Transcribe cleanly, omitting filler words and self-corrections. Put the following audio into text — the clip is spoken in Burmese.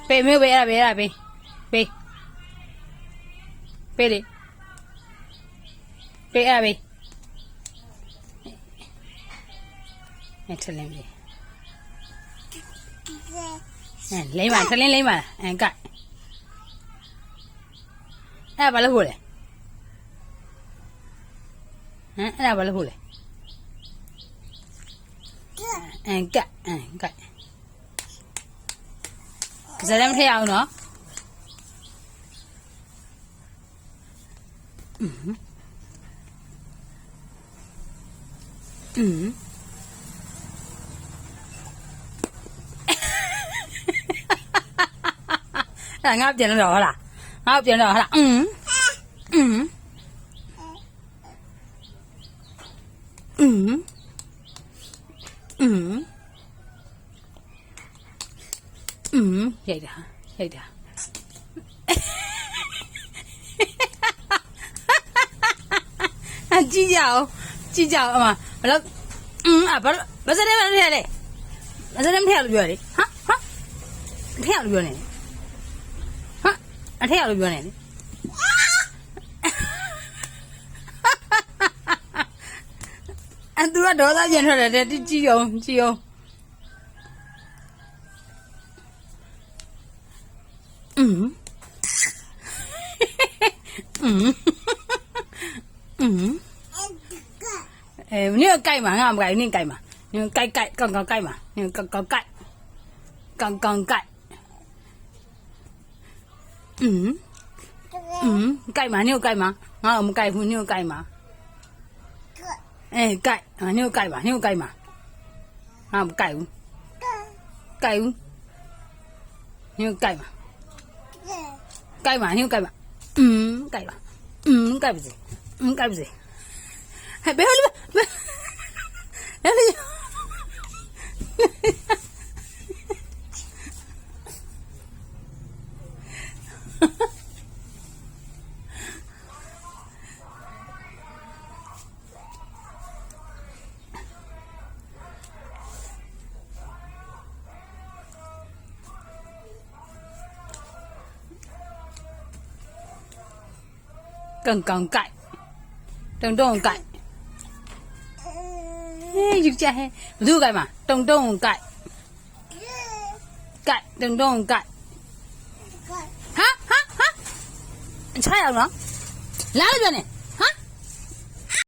ပေးမျိုးပေးရပေးရပေးပေးပေးလေပေးရပေးအဲ့ထလင်းလေးအဲ့လိမ့်ပါထလင်းလိမ့်ပါအဲ့ကအဲ့ဘာလို့ဟုတ်လဲဟမ်အဲ့ဒါဘာလို့ဟုတ်လဲအဲ့ကအဲ့ကစရမ်းထည့်အောင်နော်ငါပြန်တော့ဟုတ်လားငါပြန်တော့ဟုတ်လားရိုက်တာကြည့်ကြအောင်အမဘလို့ဘာစတဲ့မထည့်လဲဘာစတဲ့မထည့်လို့ပြောလေဟာမထည့်လို့ပြောနေဟာအထည့်လို့ပြောနေလေအတူကဒေါသပြန်ထွက်တယ်ကြည့်အောင်你要盖嘛？俺不盖，你盖嘛？你盖，刚刚盖嘛？你刚刚盖。盖嘛？你要盖嘛？俺不盖，你要盖嘛？哎，盖啊！你要盖嘛？你要盖嘛？俺不盖，盖，你要盖嘛？盖嘛？你要盖嘛？盖吧，盖不是，盖不是。还别别，来来，刚刚盖，等盖。ယူကြဟဲ့ဘသူ့ကိုက်မှာတုံကိုက်တုံကိုက်ဟာချရအောင်နော်လာလို့ပြောနေ